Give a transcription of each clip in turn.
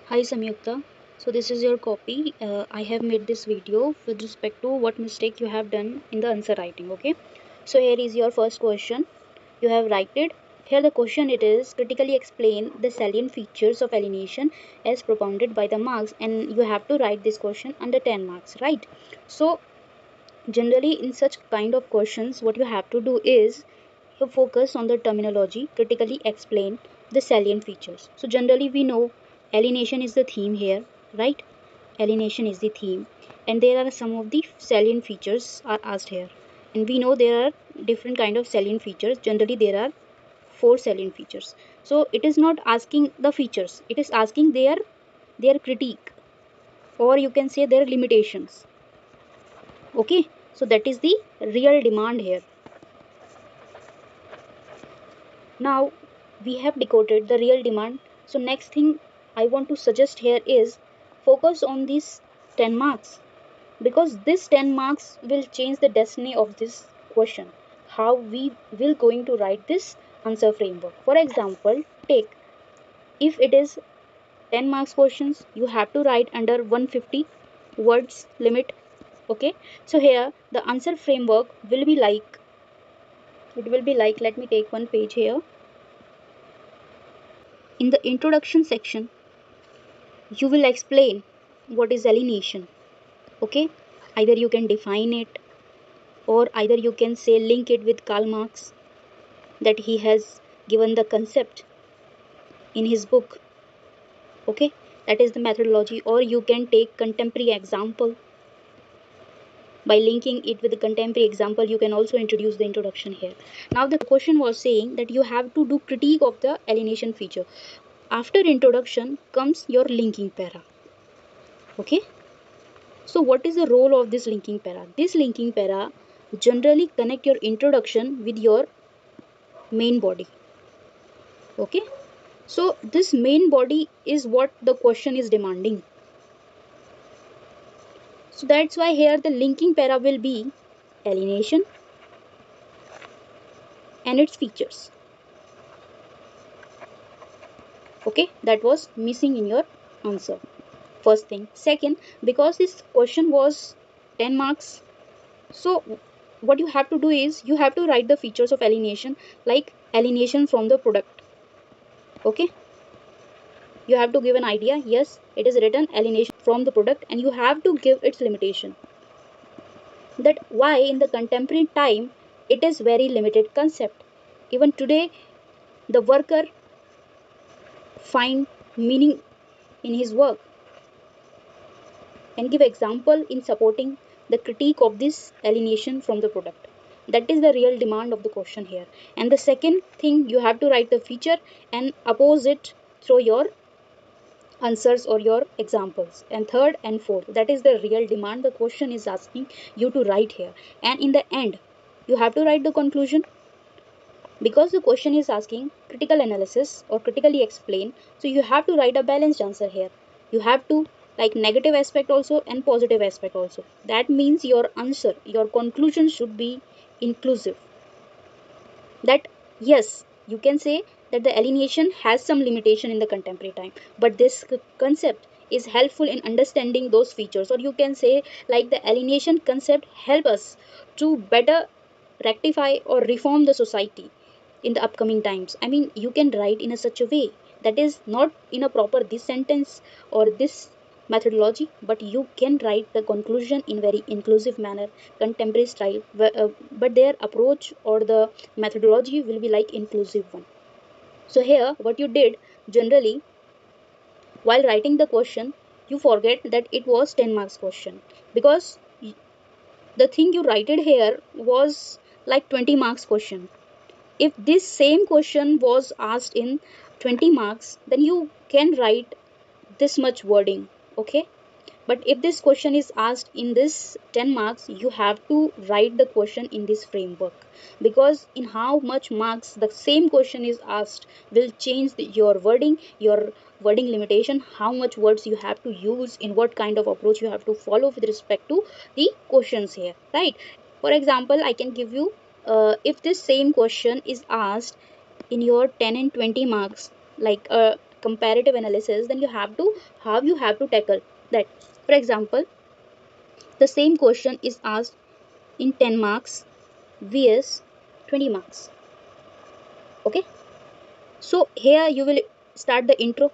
Hi Samyukta. So this is your copy. I have made this video with respect to what mistake you have done in the answer writing. Okay. So here is your first question. You have written. Here the question it is critically explain the salient features of alienation as propounded by the marks, and you have to write this question under 10 marks, right? So generally in such kind of questions what you have to do is you focus on the terminology, critically explain the salient features. So generally we know alienation is the theme here, right? Alienation is the theme, and there are some of the salient features are asked here. And we know there are different kind of salient features. Generally there are four salient features. So it is not asking the features, it is asking their critique, or you can say their limitations. Okay, so that is the real demand here. Now we have decoded the real demand. So next thing I want to suggest here is focus on these 10 marks, because this 10 marks will change the destiny of this question. How we will going to write this answer framework. For example, take if it is 10 marks questions, you have to write under 150 words limit. Okay, so here the answer framework will be like, it will be like, let me take one page here. In the introduction section you will explain what is alienation. Okay, either you can define it, or either you can say link it with Karl Marx, that he has given the concept in his book. Okay, that is the methodology. Or you can take contemporary example. By linking it with the contemporary example you can also introduce the introduction here. Now the question was saying that you have to do critique of the alienation feature. After introduction comes your linking para. Okay, so what is the role of this linking para? This linking para generally connect your introduction with your main body. Okay, so this main body is what the question is demanding. So that's why here the linking para will be alienation and its features. Okay, that was missing in your answer. First thing. Second, because this question was 10 marks, so what you have to do is you have to write the features of alienation, like alienation from the product. Okay, you have to give an idea. Yes, it is written alienation from the product, and you have to give its limitation, that why in the contemporary time it is very limited concept. Even today the worker find meaning in his work, and give example in supporting the critique of this alienation from the product. That is the real demand of the question here. And the second thing, you have to write the feature and oppose it through your answers or your examples. And third and fourth, that is the real demand the question is asking you to write here. And in the end you have to write the conclusion, because the question is asking critical analysis or critically explain. So you have to write a balanced answer here. You have to like negative aspect also and positive aspect also. That means your answer, your conclusion should be inclusive. That yes, you can say that the alienation has some limitation in the contemporary time, but this concept is helpful in understanding those features. Or you can say like the alienation concept help us to better rectify or reform the society in the upcoming times. I mean, you can write in a such a way that is not in a proper this sentence or this methodology, but you can write the conclusion in very inclusive manner, contemporary style, but their approach or the methodology will be like inclusive one. So here what you did, generally while writing the question you forget that it was 10 marks question, because the thing you write it here was like 20 marks question. If this same question was asked in 20 marks, then you can write this much wording. Okay, but if this question is asked in this 10 marks, you have to write the question in this framework, because in how much marks the same question is asked will change your wording, your wording limitation, how much words you have to use, in what kind of approach you have to follow with respect to the questions here, right? For example, I can give you, if this same question is asked in your 10 and 20 marks, like comparative analysis, then you have to, how you have to tackle that. For example, the same question is asked in 10 marks vs 20 marks. Okay, so here you will start the intro.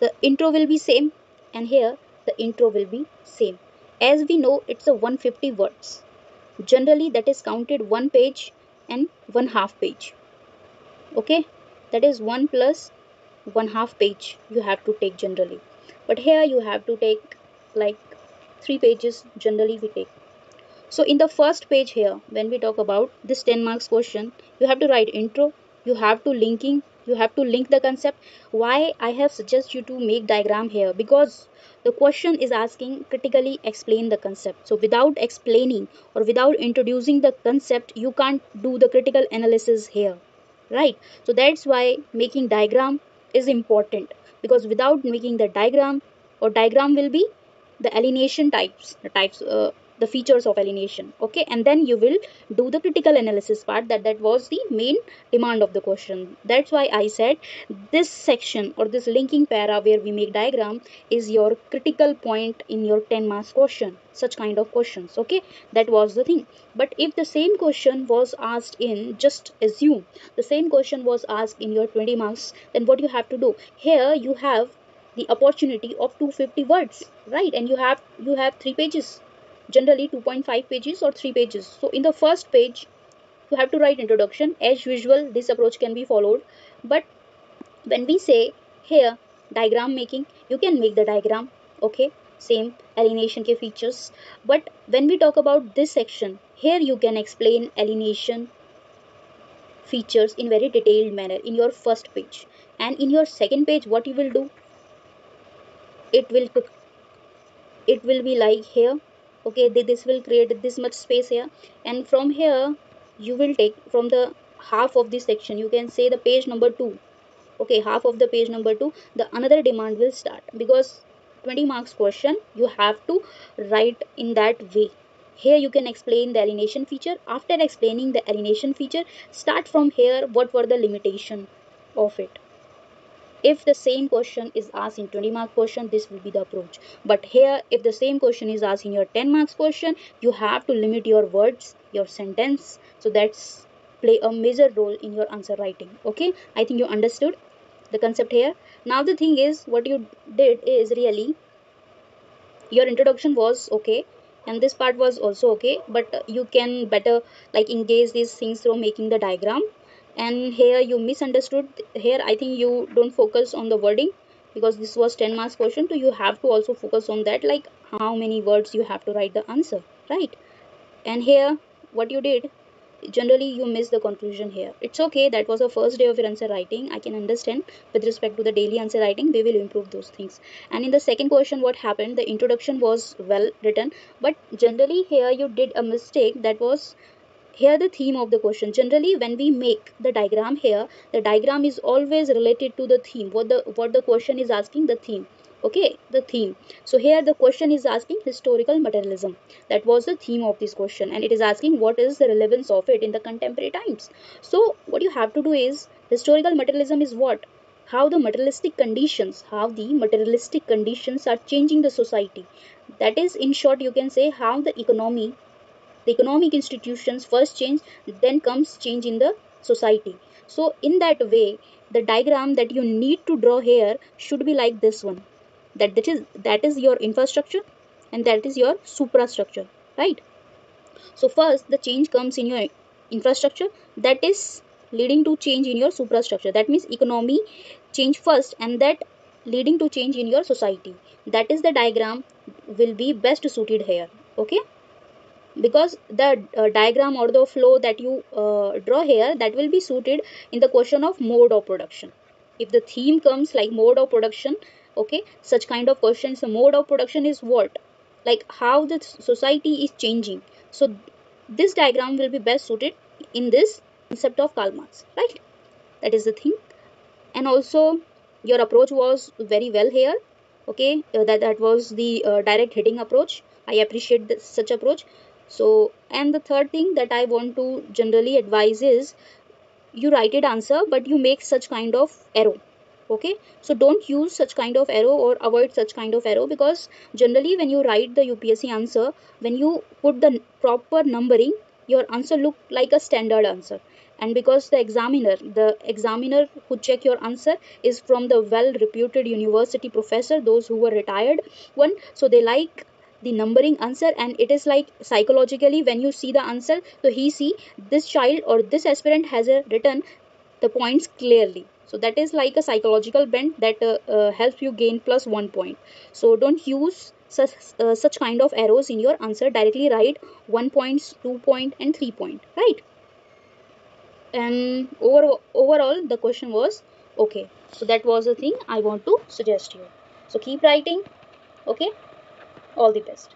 The intro will be same, and here the intro will be same. As we know, it's a 150 words. Generally that is counted one page and one half page. Okay, that is 1 plus 1/2 page you have to take generally, but here you have to take like 3 pages generally we take. So in the first page here, when we talk about this 10 marks question, you have to write intro, you have to link the concept. Why I have suggested you to make diagram here? Because the question is asking critically explain the concept. So without explaining or without introducing the concept, you can't do the critical analysis here, right? So that's why making diagram is important, because without making the diagram, or diagram will be the alienation types, the features of alienation. Okay, and then you will do the critical analysis part. That was the main demand of the question. That's why I said this section or this linking para where we make diagram is your critical point in your 10 marks question, such kind of questions. Okay, that was the thing. But if the same question was asked in, just assume the same question was asked in your 20 marks, then what you have to do here, you have the opportunity of 250 words, right? And you have 3 pages, generally 2.5 pages or 3 pages. So in the first page you have to write introduction. As usual, this approach can be followed, but when we say here diagram making, you can make the diagram. Okay, same alienation ke features. But when we talk about this section here, you can explain alienation features in very detailed manner in your first page, and in your second page what you will do, it will it will be like here. Okay, this will create this much space here, and from here you will take from the half of this section, you can say the page number 2. Okay, half of the page number 2, the another demand will start, because 20 marks question you have to write in that way. Here you can explain the alienation feature. After explaining the alienation feature, start from here, what were the limitation of it. If the same question is asked in 20 mark question, this will be the approach. But here if the same question is asked in your 10 marks question, you have to limit your words, your sentence, so that's play a major role in your answer writing. Okay, I think you understood the concept here. Now the thing is, what you did is really your introduction was okay, and this part was also okay, but you can better like engage these things through making the diagram. And here you misunderstood. Here I think you don't focus on the wording, because this was 10 marks question, so you have to also focus on that, like how many words you have to write the answer, right? And here what you did, generally you miss the conclusion here. It's okay, that was the first day of your answer writing, I can understand. With respect to the daily answer writing, we will improve those things. And in the second question, what happened, the introduction was well written, but generally here you did a mistake. That was here the theme of the question. Generally when we make the diagram here, the diagram is always related to the theme, what the question is asking, the theme. Okay, the theme. So here the question is asking historical materialism. That was the theme of this question, and it is asking what is the relevance of it in the contemporary times. So what you have to do is, historical materialism is what, how the materialistic conditions are changing the society. That is, in short, you can say how the economic institutions first change, then comes change in the society. So in that way, the diagram that you need to draw here should be like this one. That is your infrastructure, and that is your suprastructure, right? So first the change comes in your infrastructure, that is leading to change in your suprastructure. That means economy change first, and that leading to change in your society. That is the diagram will be best suited here. Okay, because the diagram or the flow that you draw here, that will be suited in the question of mode of production. If the theme comes like mode of production, okay, such kind of questions, the mode of production is what, like how the society is changing. So this diagram will be best suited in this concept of Karl Marx, right? That is the thing. And also your approach was very well here. Okay, that was the direct hitting approach. I appreciate such approach. So, and the third thing that I want to generally advise is, you write it answer but you make such kind of arrow. Okay, so don't use such kind of arrow or avoid such kind of arrow, because generally when you write the UPSC answer, when you put the proper numbering, your answer look like a standard answer. And because the examiner who check your answer is from the well reputed university professor, those who were retired one, so they like the numbering answer. And it is like psychologically when you see the answer, so he see this child or this aspirant has a written the points clearly. So that is like a psychological bend that helps you gain plus 1 point. So don't use such kind of arrows in your answer. Directly write 1 points, 2 point, and 3 point, right? And overall the question was okay. So that was the thing I want to suggest you. So keep writing. Okay, all the best.